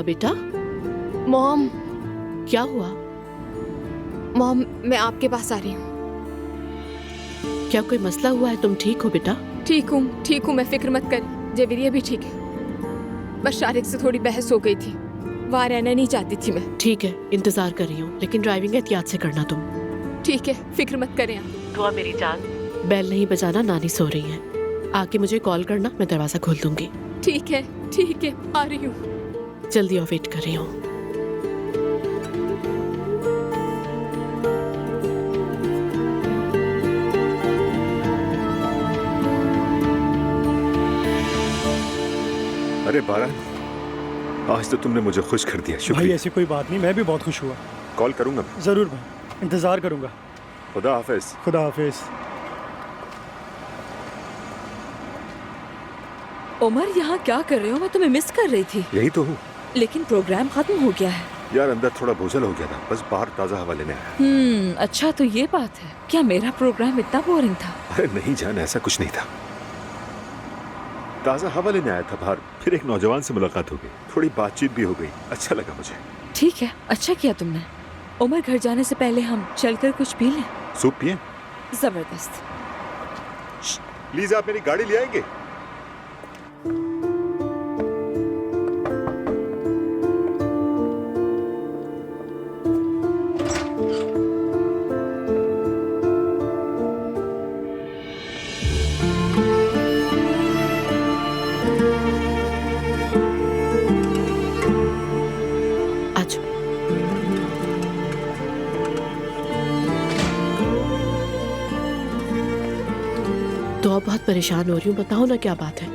बेटा? मॉम, क्या हुआ? मॉम मैं आपके पास आ रही हूँ। क्या कोई मसला हुआ है? तुम ठीक हो बेटा? ठीक हूँ, मैं फिक्र मत कर। जेविरिया भी ठीक है। बस शारिक से थोड़ी बहस हो गई थी, वहाँ रहना नहीं चाहती थी मैं। ठीक है, इंतजार कर रही हूँ, लेकिन ड्राइविंग एहतियात से करना तुम। ठीक है, फिक्र मत करें आप। दुआ मेरी जान। बेल नहीं बजाना, नानी सो रही है। आके मुझे कॉल करना, मैं दरवाजा खोल दूंगी। ठीक है, आ रही हूँ। जल्दी आओ, वेट कर रही हूँ। अरे बारह, आज तो तुमने मुझे खुश कर दिया, शुक्रिया। भाई ऐसी कोई बात नहीं, मैं भी बहुत खुश हुआ। कॉल करूंगा मैं। जरूर भाई, इंतजार करूंगा। खुदा हाफिज। खुदा हाफिज। उमर, यहाँ क्या कर रहे हो? मैं तुम्हें मिस कर रही थी। यही तो हूँ। लेकिन प्रोग्राम खत्म हो गया है। यार अंदर थोड़ा बोझल हो गया था, बस बाहर ताज़ा हवा लेने आया। अच्छा तो ये बात है। क्या मेरा प्रोग्राम इतना बोरिंग था? अरे नहीं जान, ऐसा कुछ नहीं था। ताज़ा हवा लेने आया था बाहर, फिर एक नौजवान से मुलाकात हो गई, थोड़ी बातचीत भी हो गई, अच्छा लगा मुझे। ठीक है, अच्छा किया तुमने। उमर, घर जाने से पहले हम चलकर कुछ पी लें। सूप पिए? जबरदस्त। प्लीज आप मेरी गाड़ी ले आएंगे? आज तो अब बहुत परेशान हो रही हूँ, बताओ ना क्या बात है?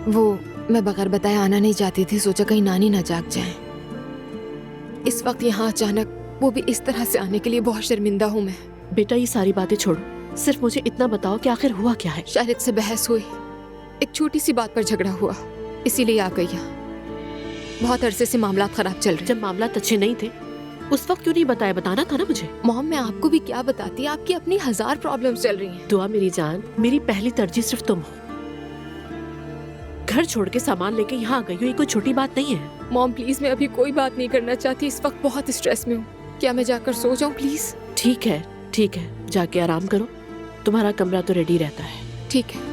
वो मैं बगैर बताए आना नहीं चाहती थी, सोचा कहीं नानी ना जाग जाए। इस वक्त यहाँ अचानक, वो भी इस तरह से आने के लिए बहुत शर्मिंदा हूँ मैं। बेटा ये सारी बातें छोड़ो, सिर्फ मुझे इतना बताओ कि आखिर हुआ क्या है? शारिक से बहस हुई, एक छोटी सी बात पर झगड़ा हुआ, इसीलिए आ गई यहाँ। बहुत अरसे से मामला खराब चल रहे। जब मामला अच्छे नहीं थे उस वक्त क्यों नहीं बताया? बताना था ना मुझे। मॉम मैं आपको भी क्या बताती, आपकी अपनी 1000 प्रॉब्लम्स चल रही हैं। दुआ मेरी जान, मेरी पहली तरजीह सिर्फ तुम हो। घर छोड़ के सामान लेके यहाँ आ गई हो, ये कोई छोटी बात नहीं है। मॉम प्लीज, मैं अभी कोई बात नहीं करना चाहती, इस वक्त बहुत स्ट्रेस में हूँ। क्या मैं जाकर सो जाऊँ प्लीज? ठीक है, जाके आराम करो, तुम्हारा कमरा तो रेडी रहता है। ठीक है।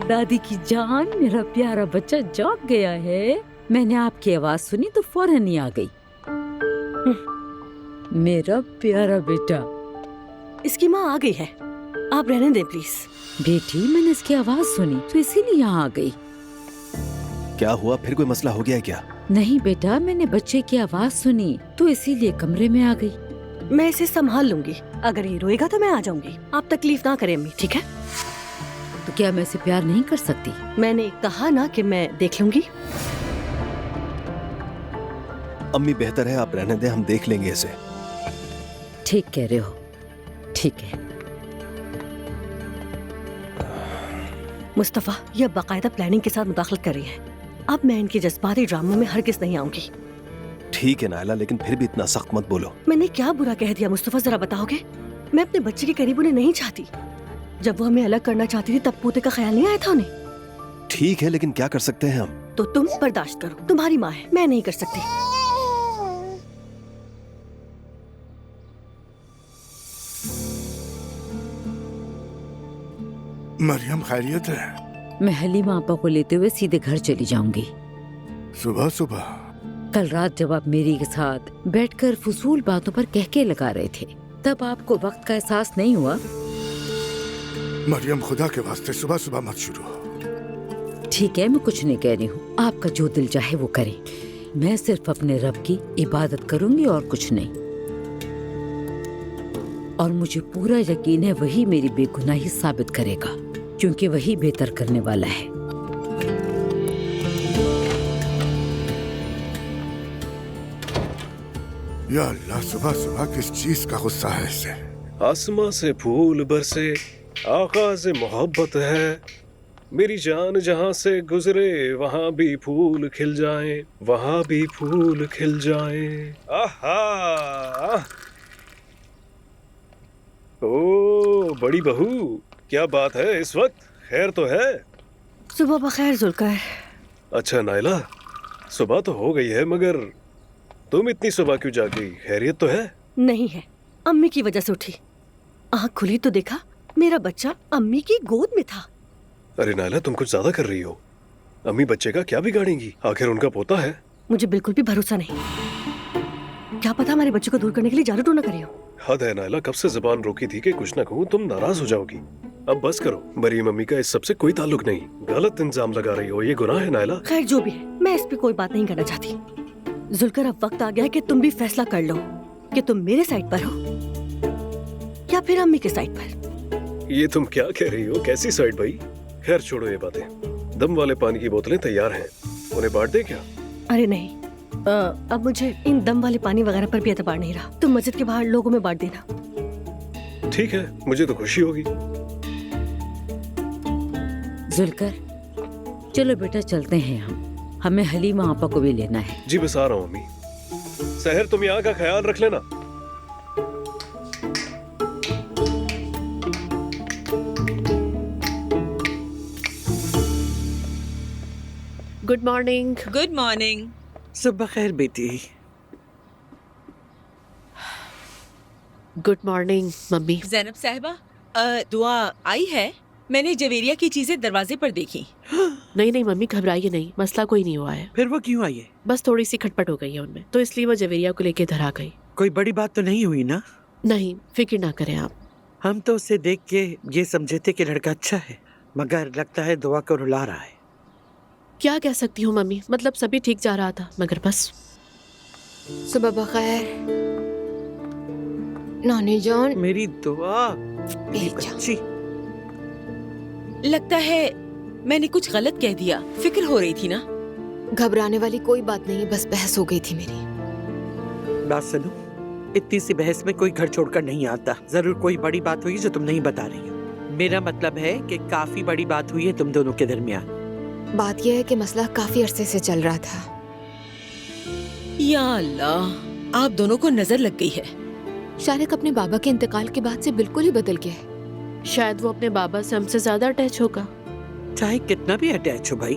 दादी की जान, मेरा प्यारा बच्चा जाग गया है। मैंने आपकी आवाज सुनी तो फौरन ही आ गई। मेरा प्यारा बेटा। इसकी माँ आ गई है, आप रहने दें प्लीज। बेटी, मैंने इसकी आवाज सुनी तो इसीलिए यहाँ आ गई। क्या हुआ, फिर कोई मसला हो गया है क्या? नहीं बेटा, मैंने बच्चे की आवाज सुनी तो इसीलिए कमरे में आ गई। मैं इसे संभाल लूंगी, अगर ये रोएगा तो मैं आ जाऊंगी। आप तकलीफ ना करें अम्मी, ठीक है? तो क्या मैं इसे प्यार नहीं कर सकती? मैंने कहा ना कि मैं देख लूंगी। अम्मी बेहतर है आप रहने दें, हम देख लेंगे इसे। ठीक कह रहे हो, ठीक है। मुस्तफा, यह बाकायदा प्लानिंग के साथ मुदाखलत कर रही है। अब मैं इनके जज्बाती ड्रामों में हरगिज़ नहीं आऊंगी। ठीक है नायला, लेकिन फिर भी इतना सख्त मत बोलो। मैंने क्या बुरा कह दिया मुस्तफा, जरा बताओगे? मैं अपने बच्चे के करीब उन्हें नहीं चाहती। जब वो हमें अलग करना चाहती थी तब पोते का ख्याल नहीं आया था उन्हें। ठीक है, लेकिन क्या कर सकते हैं हम? तो तुम बर्दाश्त करो, तुम्हारी माँ है, मैं नहीं कर सकती। मरियम खैरियत है? मैं हलीमा आपा को लेते हुए सीधे घर चली जाऊंगी। सुबह सुबह? कल रात जब आप मेरी के साथ बैठकर फजूल बातों पर कहके लगा रहे थे, तब आपको वक्त का एहसास नहीं हुआ? मरियम खुदा के वास्ते सुबह सुबह मत शुरू हो। ठीक है, मैं कुछ नहीं कह रही हूँ, आपका जो दिल चाहे वो करें। मैं सिर्फ अपने रब की इबादत करूंगी और कुछ नहीं। और मुझे पूरा यकीन है वही मेरी बेगुनाही साबित करेगा, क्योंकि वही बेहतर करने वाला है। या अल्लाह, सुबह सुबह किस चीज का गुस्सा है इसे? आसमां से फूल बरसे, आगाज़ मोहब्बत है, मेरी जान जहां से गुजरे वहां भी फूल खिल जाएं, वहां भी फूल खिल जाएं। आहा! ओ बड़ी बहू, क्या बात है इस वक्त? खैर तो है? सुबह बखैर जुल्कर। अच्छा नायला, सुबह तो हो गई है मगर तुम इतनी सुबह क्यों जाग गई? खैरियत तो है? नहीं है, अम्मी की वजह से उठी। आँख खुली तो देखा मेरा बच्चा अम्मी की गोद में था। अरे नायला, तुम कुछ ज्यादा कर रही हो। अम्मी बच्चे का क्या बिगाड़ेंगी? आखिर उनका पोता है। मुझे बिल्कुल भी भरोसा नहीं। क्या पता हमारे बच्चे को दूर करने के लिए जादू टोना करे हो। हद है नायला, कब से जुबान रोकी थी कि कुछ ना कहूँ, तुम नाराज हो जाओगी। अब बस करो, मरियम अम्मी का इस सबसे कोई ताल्लुक नहीं। गलत इल्जाम लगा रही हो, ये गुनाह है नायला। खैर जो भी है, मैं इस पे कोई बात नहीं करना चाहती। जुल्कर, अब वक्त आ गया है कि तुम भी फैसला कर लो कि तुम मेरे साइड पर हो या फिर अम्मी के साइड पर। ये तुम क्या कह रही हो? कैसी साइड भाई? खैर छोड़ो ये बातें। दम वाले पानी की बोतलें तैयार हैं, उन्हें बांट दे क्या? अरे नहीं, अब मुझे इन दम वाले पानी वगैरह पर भी एतबार नहीं रहा। तुम मस्जिद के बाहर लोगों में बांट देना। ठीक है, मुझे तो खुशी होगी। जुल्कर, चलो बेटा चलते हैं हमें हलीमा आपा को भी लेना है। जी बस आ रहा हूँ अम्मी। सहर, तुम यहाँ का ख्याल रख लेना। Good morning. Good morning. सुबह खैर बेटी। Good morning mummy. जैनब साहिबा, दुआ आई है? मैंने जवेरिया की चीजें दरवाजे पर देखी। नहीं नहीं मम्मी, घबराइए नहीं, मसला कोई नहीं हुआ है। फिर वो क्यों आई है? बस थोड़ी सी खटपट हो गई है उनमें, तो इसलिए वो जवेरिया को लेके इधर आ गई। कोई बड़ी बात तो नहीं हुई ना? नहीं, फिक्र ना करें आप। हम तो उसे देख के ये समझे थे कि लड़का अच्छा है, मगर लगता है दुआ को रुला रहा है। क्या कह सकती हूँ मम्मी, मतलब सभी ठीक जा रहा था, मगर बस। सुबह बखैर नानी जान। मेरी दुआ, मेरी बच्ची। लगता है मैंने कुछ गलत कह दिया। फिक्र हो रही थी ना? घबराने वाली कोई बात नहीं है, बस बहस हो गई थी मेरी। बात सुनो, इतनी सी बहस में कोई घर छोड़कर नहीं आता। जरूर कोई बड़ी बात हुई जो तुम नहीं बता रही हो। मेरा मतलब है कि काफी बड़ी बात हुई है तुम दोनों के दरमियान। बात यह है कि मसला काफी अरसे से चल रहा था। या अल्लाह, आप दोनों को नजर लग गई है। शारिक अपने बाबा के इंतकाल के बाद से बिल्कुल ही बदल गया है। शायद वो अपने बाबा से हमसे ज्यादा अटैच होगा। चाहे कितना भी अटैच हो भाई,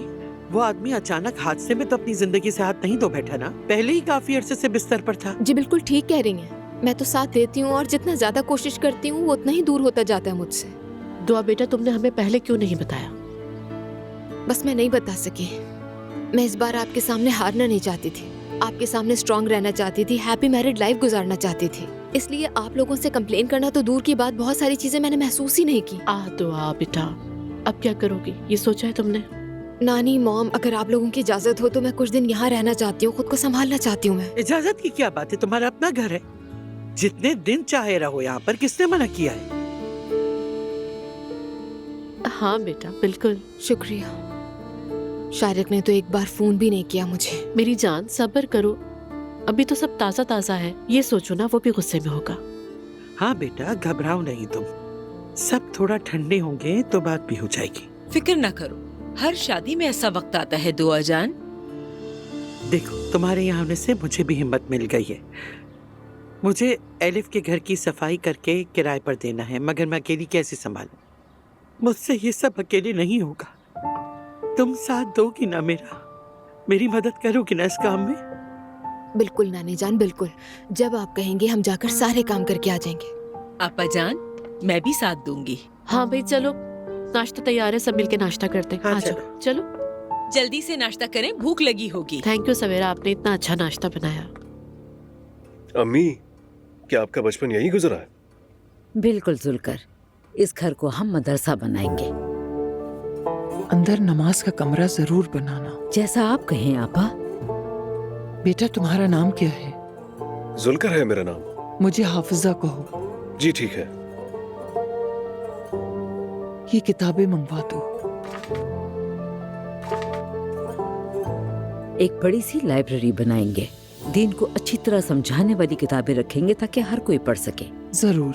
वो आदमी अचानक हादसे में तो अपनी जिंदगी से हाथ नहीं धो बैठा ना। पहले ही काफी अरसे से बिस्तर पर था। जी बिल्कुल ठीक कह रही हैं। मैं तो साथ देती हूँ और जितना ज्यादा कोशिश करती हूँ वो उतना ही दूर होता जाता है मुझसे। दुआ बेटा, तुमने हमें पहले क्यों नहीं बताया? बस मैं नहीं बता सकी। मैं इस बार आपके सामने हारना नहीं चाहती थी, आपके सामने स्ट्रांग रहना चाहती थी, हैप्पी मैरिड लाइफ गुजारना चाहती थी। इसलिए आप लोगों से कंप्लेन करना तो दूर की बात, बहुत सारी चीजें मैंने महसूस ही नहीं की। दुआ बेटा, अब क्या करोगी, ये सोचा है तुमने? नानी, मॉम, अगर आप लोगों की इजाजत हो तो मैं कुछ दिन यहाँ रहना चाहती हूँ, खुद को संभालना चाहती हूँ मैं। इजाजत की क्या बात है, तुम्हारा अपना घर है, जितने दिन चाहे रहो यहाँ पर। किसने मना किया है? हाँ बेटा बिल्कुल। शुक्रिया। शारिक ने तो एक बार फोन भी नहीं किया मुझे। मेरी जान सब्र करो, अभी तो सब ताजा ताजा है। ये सोचो ना वो भी गुस्से में होगा। हाँ बेटा, घबराओ नहीं तुम, सब थोड़ा ठंडे होंगे तो बात भी हो जाएगी। फिक्र ना करो, हर शादी में ऐसा वक्त आता है दुआ जान। देखो, तुम्हारे यहाँ आने से मुझे भी हिम्मत मिल गई है। मुझे एलिफ के घर की सफाई करके किराए पर देना है, मगर मैं अकेली कैसे संभालूं? मुझसे ये सब अकेले नहीं होगा। तुम साथ दोगी ना मेरा, मेरी मदद करोगी ना इस काम में? बिल्कुल नानी जान, बिल्कुल। जब आप कहेंगे हम जाकर सारे काम करके आ जाएंगे। आपा जान, मैं भी साथ दूंगी। हाँ भाई चलो, नाश्ता तैयार है, सब मिलके नाश्ता करते हैं। हाँ, आ जाओ चलो। जल्दी से नाश्ता करें, भूख लगी होगी। थैंक यू सवेरा, आपने इतना अच्छा नाश्ता बनाया। अम्मी, क्या आपका बचपन यहीं गुजरा है? बिल्कुल जुल्कर, इस घर को हम मदरसा बनाएंगे। अंदर नमाज का कमरा जरूर बनाना। जैसा आप कहें आपा। बेटा तुम्हारा नाम क्या है? जुल्कर है मेरा नाम। मुझे हाफिजा कहो। जी ठीक है। ये किताबें मंगवा दो। एक बड़ी सी लाइब्रेरी बनाएंगे, दीन को अच्छी तरह समझाने वाली किताबें रखेंगे ताकि हर कोई पढ़ सके। जरूर।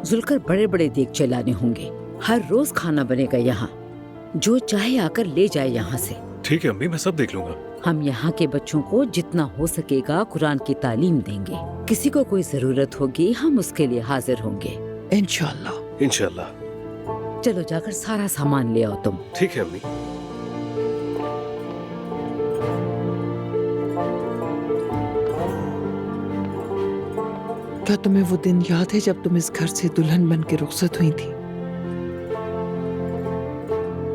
जुल्कर, बड़े बड़े देग चलाने होंगे, हर रोज खाना बनेगा यहाँ। जो चाहे आकर ले जाए यहाँ से। ठीक है अम्मी, मैं सब देख लूंगा। हम यहाँ के बच्चों को जितना हो सकेगा कुरान की तालीम देंगे। किसी को कोई जरूरत होगी हम उसके लिए हाजिर होंगे इंशाल्लाह। इंशाल्लाह। चलो जाकर सारा सामान ले आओ तुम। ठीक है अम्मी। क्या तुम्हें वो दिन याद है जब तुम इस घर से दुल्हन बन के रुखसत हुई थी?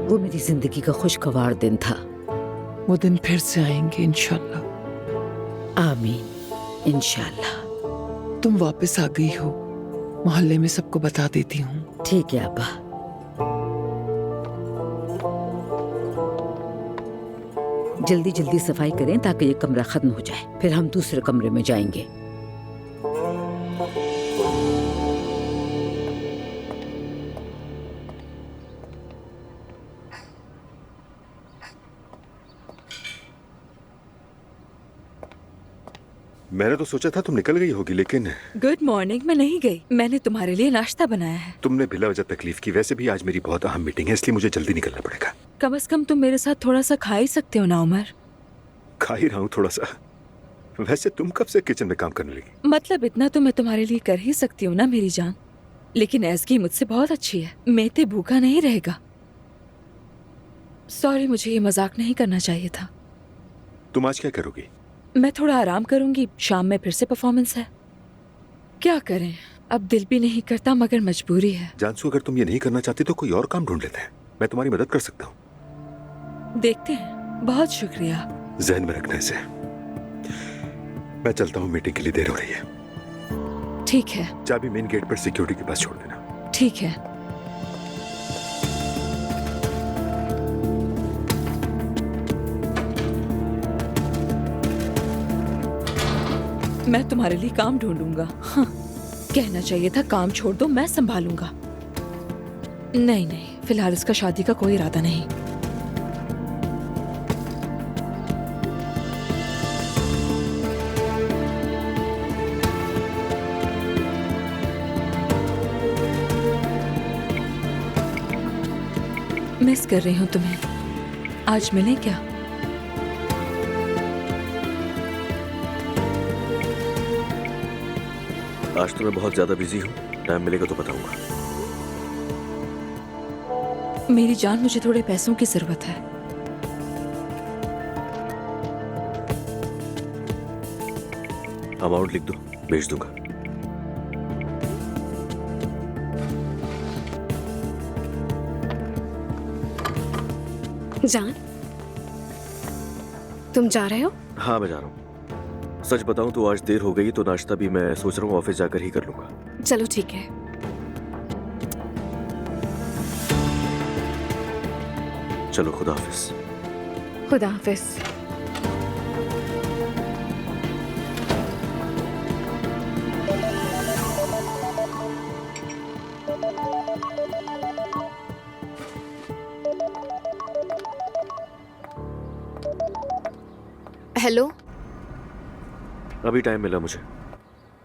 वो मेरी जिंदगी का खुशगवार दिन था। वो दिन फिर से आएंगे इंशाल्लाह। आमीन इंशाल्लाह। तुम वापस आ गई हो, मोहल्ले में सबको बता देती हूँ। ठीक है अब्बा। जल्दी जल्दी सफाई करें ताकि ये कमरा खत्म हो जाए, फिर हम दूसरे कमरे में जाएंगे। मैंने तो सोचा था तुम निकल गई होगी, लेकिन गुड मॉर्निंग। मैं नहीं गई, मैंने तुम्हारे लिए नाश्ता बनाया है। तुमने बिला वजह तकलीफ की। वैसे भी आज मेरी बहुत अहम मीटिंग है, इसलिए मुझे जल्दी निकलना पड़ेगा। कम से कम तुम मेरे साथ थोड़ा सा खा ही सकते हो ना उमर। खा ही रहा हूँ थोड़ा सा। वैसे तुम कब से किचन में काम करने लगी? मतलब इतना तो मैं तुम्हारे लिए कर ही सकती हूँ ना मेरी जान। लेकिन एज़गी मुझसे बहुत अच्छी है, मेते भूखा नहीं रहेगा। सॉरी, मुझे ये मजाक नहीं करना चाहिए था। तुम आज क्या करोगी? मैं थोड़ा आराम करूंगी, शाम में फिर से परफॉर्मेंस है। क्या करें, अब दिल भी नहीं करता मगर मजबूरी है। जानसू, अगर तुम ये नहीं करना चाहती तो कोई और काम ढूंढ लेते हैं। मैं तुम्हारी मदद कर सकता हूँ। देखते हैं। बहुत शुक्रिया। जहन में रखना इसे। मैं चलता हूँ, मीटिंग के लिए देर हो रही है। ठीक है। चाबी मेन गेट पर सिक्योरिटी के पास छोड़ देना। ठीक है। मैं तुम्हारे लिए काम ढूंढूंगा। हाँ, कहना चाहिए था काम छोड़ दो, मैं संभालूंगा। नहीं नहीं, फिलहाल इसका शादी का कोई इरादा नहीं। मिस कर रही हूँ तुम्हें। आज मिलें क्या? आज तो मैं बहुत ज्यादा बिजी हूँ, टाइम मिलेगा तो बताऊंगा। मेरी जान, मुझे थोड़े पैसों की जरूरत है। अमाउंट लिख दो, भेज दूंगा। जान, तुम जा रहे हो? हाँ मैं जा रहा हूँ। सच बताऊं तो आज देर हो गई, तो नाश्ता भी मैं सोच रहा हूँ ऑफिस जाकर ही कर लूंगा। चलो ठीक है। चलो, खुदा हाफिज। खुदा हाफिज। हेलो। अभी टाइम मिला मुझे।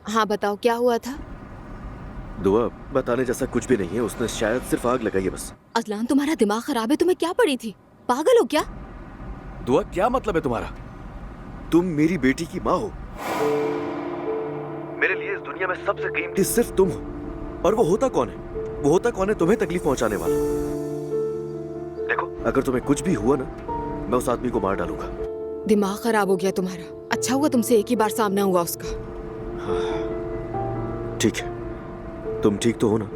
हाँ बताओ, क्या हुआ था? दुआ, बताने जैसा कुछ भी नहीं है। उसने शायद सिर्फ आग लगाई है बस। अजलान, तुम्हारा दिमाग खराब है? तुम्हें क्या पड़ी थी? पागल हो क्या? दुआ, क्या मतलब है तुम्हारा? तुम मेरी बेटी की माँ हो। मेरे लिए इस दुनिया में सबसे कीमती सिर्फ तुम हो। और वो होता कौन है? वो होता कौन है तुम्हें तकलीफ पहुंचाने वाला? देखो, अगर तुम्हें कुछ भी हुआ ना, मैं उस आदमी को मार डालूंगा। दिमाग खराब हो गया तुम्हारा। अच्छा हुआ तुमसे एक ही बार सामना हुआ उसका। ठीक है, तुम ठीक तो हो ना?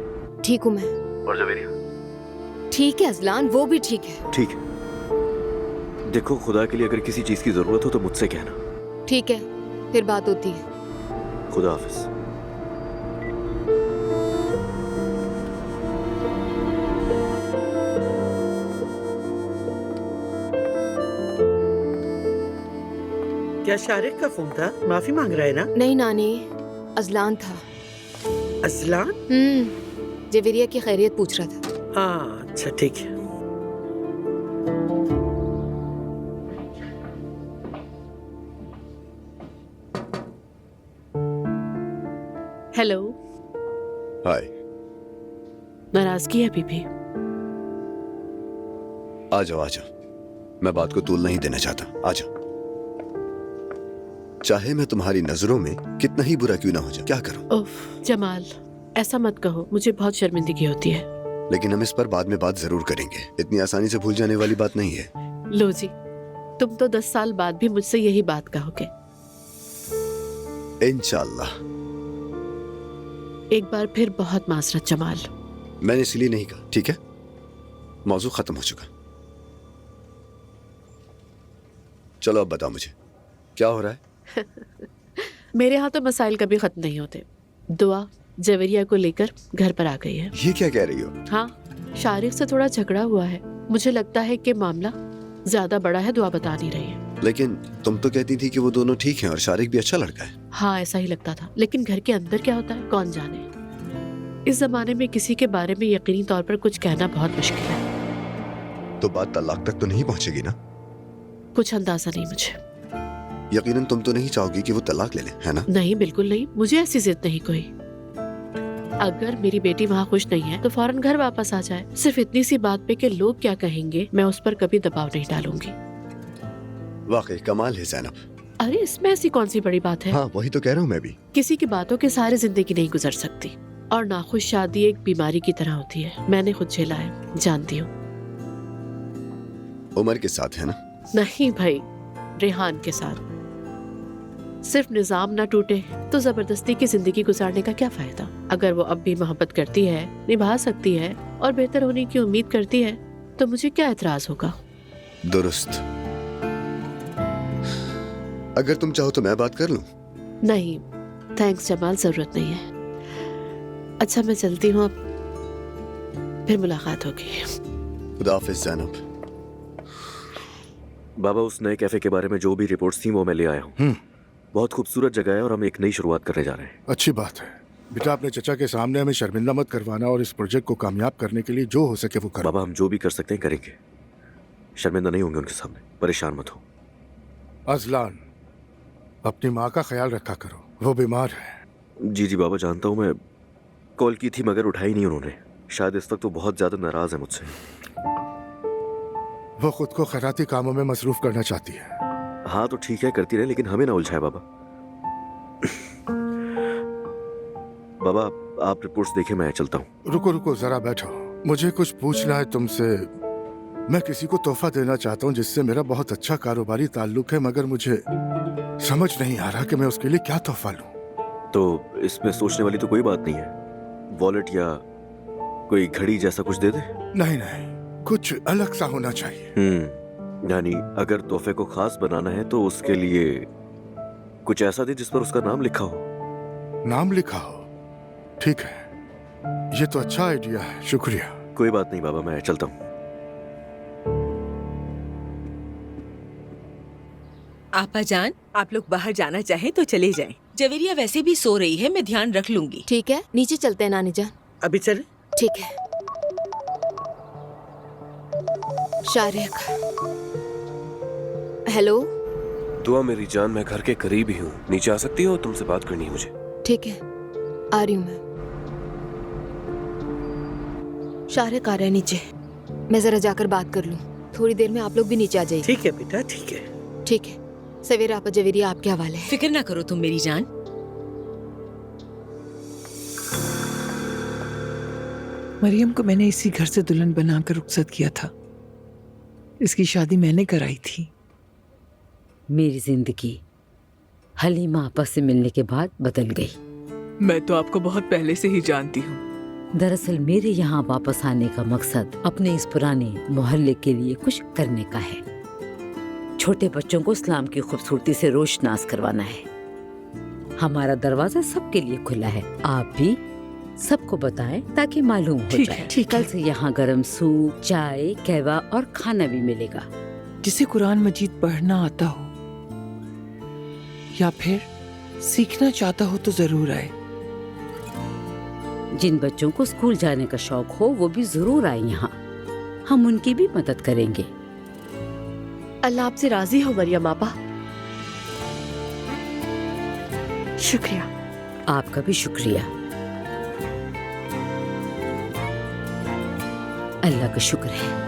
ठीक हूँ मैं। और जवेरिया? ठीक है अजलान, वो भी ठीक है। ठीक है। देखो, खुदा के लिए अगर किसी चीज की जरूरत हो तो मुझसे कहना। ठीक है, फिर बात होती है। खुदा हाफिज। क्या शारिक का फोन था? माफी मांग रहा है ना? नहीं नानी, अजलान था। अजलान? जवेरिया की खैरियत पूछ रहा था। हाँ, अच्छा ठीक है। हेलो। हाय। नाराजगी है अभी भी? आ जाओ आ जाओ, मैं बात को तूल नहीं देना चाहता, आ जाओ। चाहे मैं तुम्हारी नजरों में कितना ही बुरा क्यों ना हो जाए, क्या करूं? उफ जमाल, ऐसा मत कहो, मुझे बहुत शर्मिंदगी होती है। लेकिन हम इस पर बाद में बात जरूर करेंगे, इतनी आसानी से भूल जाने वाली बात नहीं है। लो जी, तुम तो 10 साल बाद भी मुझसे यही बात कहोगे। इंशाल्लाह। एक बार फिर बहुत माजरत जमाल। मैंने इसलिए नहीं कहा, ठीक है? मौजू खत्म हो चुका। चलो अब बताओ मुझे क्या हो रहा है? मेरे यहाँ तो मसाइल कभी खत्म नहीं होते। दुआ जवेरिया को लेकर घर पर आ गई है। ये क्या कह रही हो? हाँ, शारिक से थोड़ा झगड़ा हुआ है। मुझे लगता है कि मामला ज्यादा बड़ा है। दुआ बता नहीं रही है। लेकिन तुम तो कहती थी कि वो दोनों ठीक हैं और शारिक भी अच्छा लड़का है। हाँ, ऐसा ही लगता था, लेकिन घर के अंदर क्या होता है कौन जाने। इस जमाने में किसी के बारे में यकीनी तौर पर कुछ कहना बहुत मुश्किल है। तो बात तलाक तक तो नहीं पहुंचेगी ना? कुछ अंदाजा नहीं मुझे। यकीनन तुम तो नहीं चाहोगी कि वो तलाक ले ले, है ना? नहीं, बिल्कुल नहीं। मुझे ऐसी जिद नहीं कोई। अगर मेरी बेटी वहाँ खुश नहीं है तो फौरन घर वापस आ जाए। सिर्फ इतनी सी बात पे कि लोग क्या कहेंगे, मैं उस पर कभी दबाव नहीं डालूंगी। वाकई कमाल है ज़ैनब। अरे इसमें ऐसी कौन सी बड़ी बात है? हाँ, वही तो कह रहा हूँ मैं भी। किसी की बातों के सहारे जिंदगी नहीं गुजर सकती। और नाखुश शादी एक बीमारी की तरह होती है। मैंने खुद झेला है, जानती हूँ। उमर के साथ है ना? नहीं भाई, रेहान के साथ। सिर्फ निजाम ना टूटे तो जबरदस्ती की जिंदगी गुजारने का क्या फायदा। अगर वो अब भी मोहब्बत करती है, निभा सकती है और बेहतर होने की उम्मीद करती है तो मुझे क्या एतराज होगा। दुरुस्त। अगर तुम चाहो तो मैं बात कर लूं? नहीं थैंक्स जमाल, जरूरत नहीं है। अच्छा मैं चलती हूँ, अब फिर मुलाकात होगी। खुदा हाफिज ज़ैनब। बाबा, उस नए कैफे के बारे में जो भी रिपोर्ट्स थी वो मैं ले आया हूँ। बहुत खूबसूरत जगह है और हम एक नई शुरुआत करने जा रहे हैं। अच्छी बात है बेटा, अपने चचा के सामने हमें शर्मिंदा मत करवाना और इस प्रोजेक्ट को कामयाब करने के लिए जो हो सके वो करो। बाबा, हम जो भी कर सकते हैं करेंगे। शर्मिंदा नहीं होंगे उनके सामने, परेशान मत हो। अजलान, अपनी माँ का ख्याल रखा करो, वो बीमार है। जी जी बाबा, जानता हूँ। मैं कॉल की थी मगर उठाई नहीं उन्होंने। शायद इस वक्त तो बहुत ज्यादा नाराज है मुझसे। वो खुद को खैराती कामों में मसरूफ करना चाहती है। हाँ तो ठीक है, करती रहे, लेकिन हमें ना उलझाए बाबा। बाबा आप रिपोर्ट्स देखें, मैं चलता हूँ। रुको रुको, जरा बैठो, मुझे कुछ पूछना है तुमसे। मैं किसी को तोहफा देना चाहता हूँ जिससे मेरा बहुत अच्छा कारोबारी ताल्लुक है, मगर मुझे समझ नहीं आ रहा कि मैं उसके लिए क्या तोहफा लूँ। तो इसमें सोचने वाली तो कोई बात नहीं है। वॉलेट या कोई घड़ी जैसा कुछ दे दे? नहीं नहीं, कुछ अलग सा होना चाहिए। यानी अगर तोहफे को खास बनाना है तो उसके लिए कुछ ऐसा दे जिस पर उसका नाम लिखा हो। नाम लिखा हो? ठीक है, ये तो अच्छा आइडिया है, शुक्रिया। कोई बात नहीं बाबा, मैं चलता हूँ। आपा जान, आप लोग बाहर जाना चाहें तो चले जाएं। जवेरिया वैसे भी सो रही है, मैं ध्यान रख लूंगी। ठीक है, नीचे चलते हैं नानी जान। अभी चले? ठीक है। शारिक, हेलो। दुआ मेरी जान, मैं घर के करीब ही हूँ, नीचे आ सकती हो? तुमसे बात करनी है मुझे। ठीक है, आ रही हूँ मैं। शारिक आ रहा है नीचे, मैं जरा जाकर बात कर लूँ। थोड़ी देर में आप लोग भी नीचे आ जाइए। ठीक है बेटा, ठीक है। ठीक है, सवेरा आपा जवेरिया आपके हवाले है। फिक्र ना करो तुम मेरी जान। मरियम को मैंने इसी घर से दुल्हन बनाकर रुखसत किया था। इसकी शादी मैंने कराई थी। मेरी जिंदगी हलीमा आपा से मिलने के बाद बदल गई। मैं तो आपको बहुत पहले से ही जानती हूँ। दरअसल मेरे यहाँ वापस आने का मकसद अपने इस पुराने मोहल्ले के लिए कुछ करने का है। छोटे बच्चों को इस्लाम की खूबसूरती से रोशनास करवाना है। हमारा दरवाजा सबके लिए खुला है। आप भी सबको बताएं ताकि मालूम हो जाए। कल से यहाँ गरम सूप, चाय, कहवा और खाना भी मिलेगा। जिसे कुरान मजीद पढ़ना आता हो या फिर सीखना चाहता हो तो जरूर आए। जिन बच्चों को स्कूल जाने का शौक हो वो भी जरूर आए यहाँ। हम उनकी भी मदद करेंगे। अल्लाह आपसे राजी हो मरियम आपा। शुक्रिया। आपका भी शुक्रिया। अल्लाह का शुक्र है।